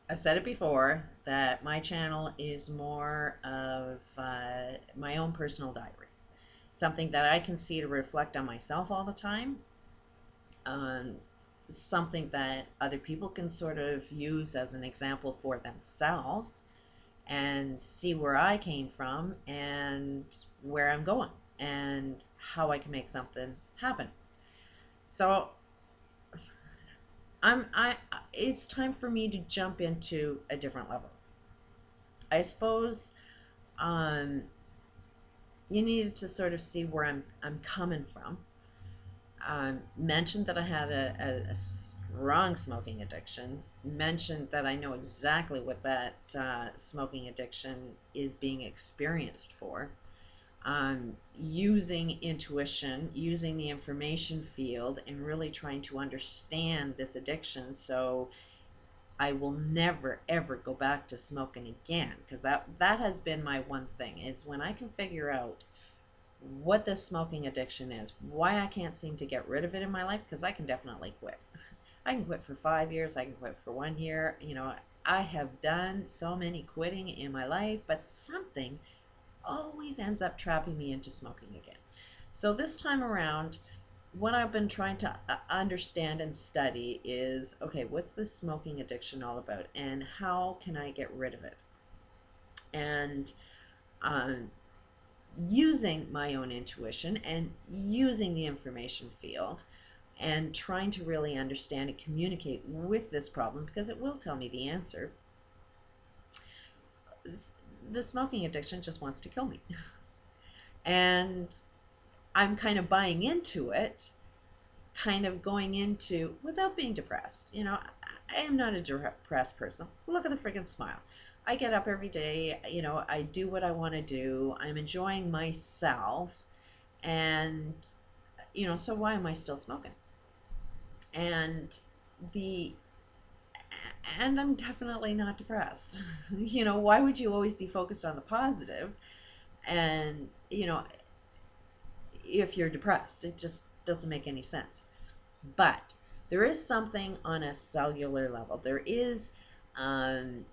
I've said it before that my channel is more of my own personal diary, something that I can see to reflect on myself all the time, um, something that other people can sort of use as an example for themselves and see where I came from and where I'm going and how I can make something happen. So I it's time for me to jump into a different level. I suppose um, you needed to sort of see where I'm coming from. Mentioned that I had a strong smoking addiction. Mentioned that I know exactly what that smoking addiction is being experienced for. Using intuition, using the information field, and really trying to understand this addiction so I will never ever go back to smoking again, because that has been my one thing, is when I can figure out what this smoking addiction is, why I can't seem to get rid of it in my life, because I can definitely quit. I can quit for 5 years, I can quit for 1 year. I have done so many quitting in my life, but something always ends up trapping me into smoking again. So this time around, what I've been trying to understand and study is, okay, what's this smoking addiction all about, and how can I get rid of it? And um, using my own intuition and using the information field and trying to really understand and communicate with this problem, because it will tell me the answer. The smoking addiction just wants to kill me. And I'm kind of buying into it, kind of going into without being depressed. I am not a depressed person. Look at the freaking smile. I get up every day, I do what I want to do. I'm enjoying myself. And, so why am I still smoking? And the and I'm definitely not depressed. Why would you always be focused on the positive? And, if you're depressed, it just doesn't make any sense. But there is something on a cellular level. There is um,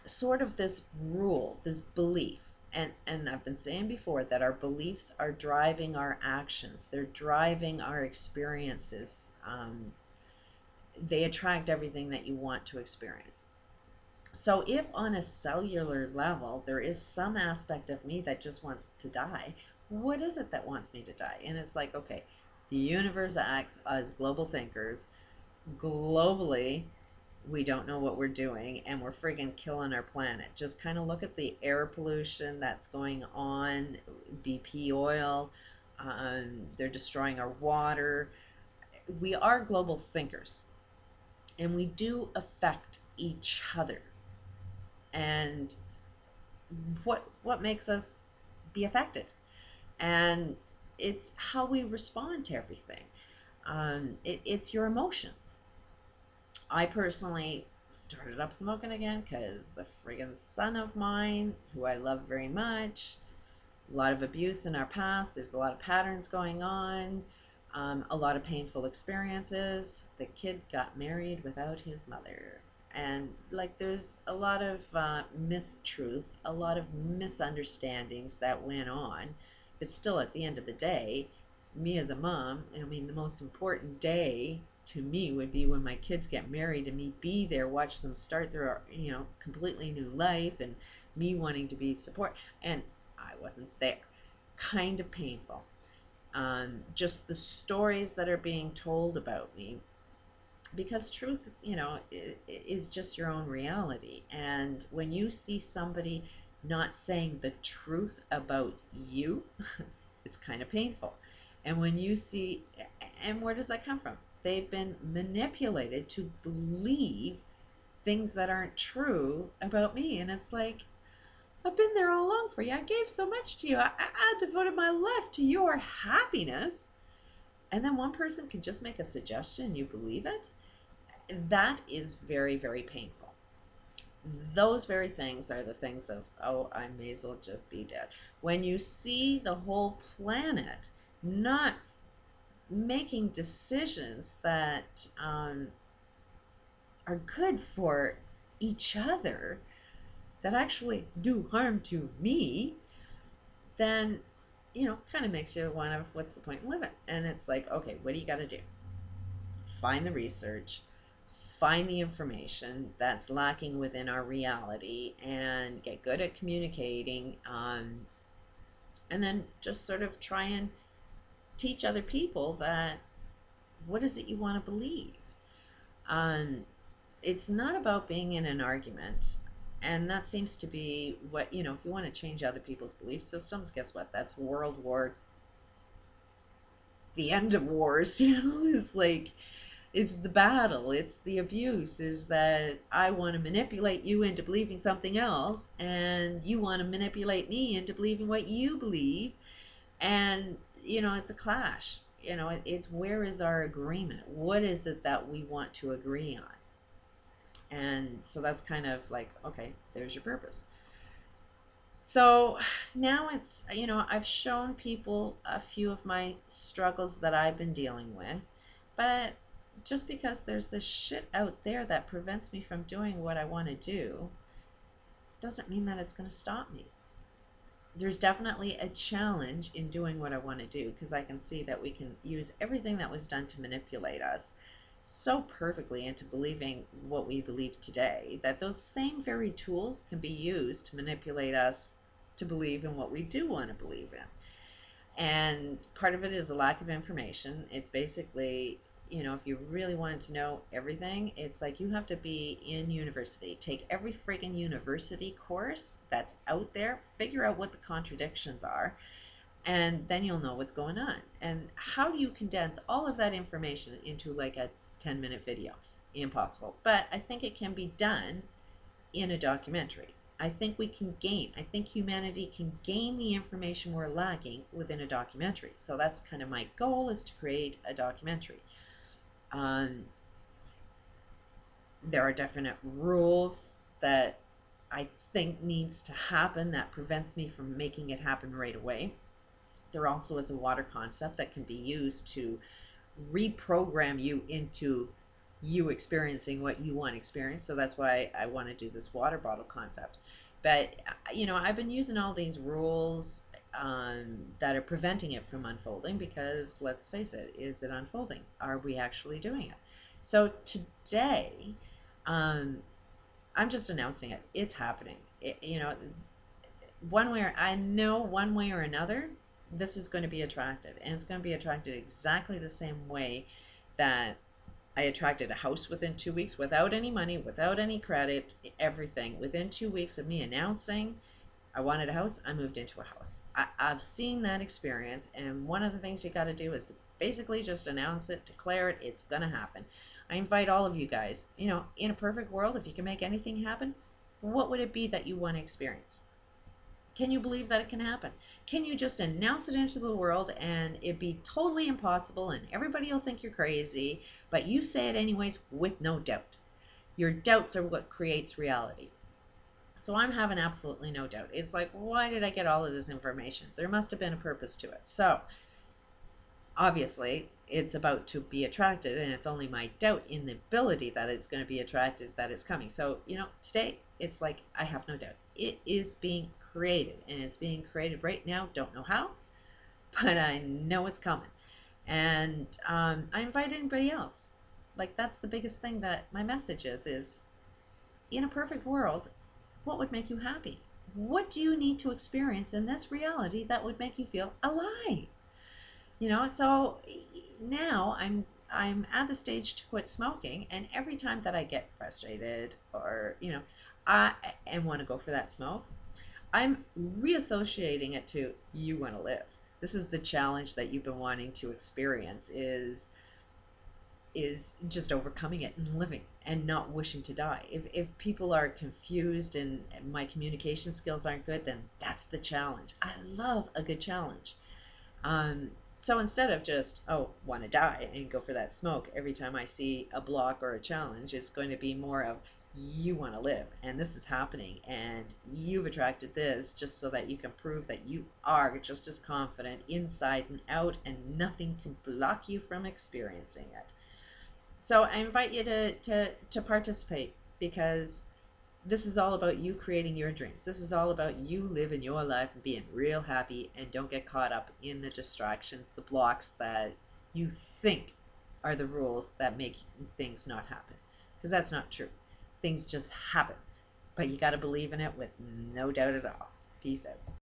sort of this rule, this belief. And I've been saying before that our beliefs are driving our actions, they're driving our experiences. They attract everything that you want to experience. So, if on a cellular level there is some aspect of me that just wants to die, what is it that wants me to die? And it's like, okay, the universe acts as global thinkers. Globally, we don't know what we're doing and we're friggin' killing our planet. Just kind of look at the air pollution that's going on, BP oil, they're destroying our water. We are global thinkers and we do affect each other. And what makes us be affected? And it's how we respond to everything. It's your emotions. I personally started up smoking again because the friggin' son of mine, who I love very much, a lot of abuse in our past, there's a lot of patterns going on, a lot of painful experiences. The kid got married without his mother. And like, there's a lot of mistruths, a lot of misunderstandings that went on. But still, at the end of the day, me as a mom, I mean, the most important day to me would be when my kids get married and me be there, watch them start their, completely new life, and me wanting to be support. And I wasn't there. Kind of painful. Just the stories that are being told about me, because truth, is just your own reality. And when you see somebody not saying the truth about you, it's kind of painful. And when you see, and where does that come from? They've been manipulated to believe things that aren't true about me. And it's like, I've been there all along for you. I gave so much to you. I devoted my life to your happiness. And then one person can just make a suggestion and you believe it. That is very, very painful. Those very things are the things of, oh, I may as well just be dead. When you see the whole planet not making decisions that are good for each other that actually do harm to me, then, kind of makes you want to, what's the point in living? And it's like, okay, what do you got to do? Find the research, find the information that's lacking within our reality, and get good at communicating, and then just sort of try and teach other people that what is it you want to believe. Um, it's not about being in an argument. And that seems to be what, if you want to change other people's belief systems, guess what? That's World War, the end of wars, is like, it's the battle, it's the abuse, is that I want to manipulate you into believing something else, and you want to manipulate me into believing what you believe. And, it's a clash. It's where is our agreement? What is it that we want to agree on? And so that's kind of like, okay, there's your purpose. So now it's, I've shown people a few of my struggles that I've been dealing with, but just because there's this shit out there that prevents me from doing what I want to do doesn't mean that it's going to stop me. There's definitely a challenge in doing what I want to do, because I can see that we can use everything that was done to manipulate us so perfectly into believing what we believe today, that those same very tools can be used to manipulate us to believe in what we do want to believe in. And part of it is a lack of information. It's basically, if you really wanted to know everything, it's like you have to be in university, take every friggin' university course that's out there, figure out what the contradictions are, and then you'll know what's going on. And how do you condense all of that information into like a 10-minute video? Impossible. But I think it can be done in a documentary. I think I think humanity can gain the information we're lacking within a documentary. So that's kind of my goal, is to create a documentary. There are definite rules that I think needs to happen that prevents me from making it happen right away. There also is a water concept that can be used to reprogram you into you experiencing what you want to experience. So that's why I want to do this water bottle concept. But, I've been using all these rules that are preventing it from unfolding, because let's face it, is it unfolding? Are we actually doing it? So today, I'm just announcing it. It's happening. I know one way or another, this is going to be attracted, and it's going to be attracted exactly the same way that I attracted a house within 2 weeks, without any money, without any credit, everything. Within 2 weeks of me announcing I wanted a house, I moved into a house. I've seen that experience, and one of the things you got to do is basically just announce it, declare it, it's going to happen. I invite all of you guys, in a perfect world, if you can make anything happen, what would it be that you want to experience? Can you believe that it can happen? Can you just announce it into the world and it be totally impossible and everybody will think you're crazy, but you say it anyways with no doubt? Your doubts are what creates reality. So I'm having absolutely no doubt. It's like, why did I get all of this information? There must have been a purpose to it. So obviously it's about to be attracted, and it's only my doubt in the ability that it's going to be attracted that it's coming. So, today it's like, I have no doubt. It is being created, and it's being created right now. Don't know how, but I know it's coming. And I invite anybody else. Like, that's the biggest thing that my message is in a perfect world, what would make you happy? What do you need to experience in this reality that would make you feel alive? So now I'm at the stage to quit smoking, and every time that I get frustrated, or I and want to go for that smoke, I'm reassociating it to, you want to live. This is the challenge that you've been wanting to experience, is just overcoming it and living and not wishing to die. If people are confused and my communication skills aren't good, then that's the challenge. I love a good challenge. So instead of just, want to die and go for that smoke every time I see a block or a challenge, it's going to be more of, you want to live, and this is happening, and you've attracted this just so that you can prove that you are just as confident inside and out, and nothing can block you from experiencing it. So I invite you to participate, because This is all about you creating your dreams. This is all about you living your life and being real happy, and don't get caught up in the distractions, the blocks that you think are the rules that make things not happen. Because that's not true. Things just happen. But you got to believe in it with no doubt at all. Peace out.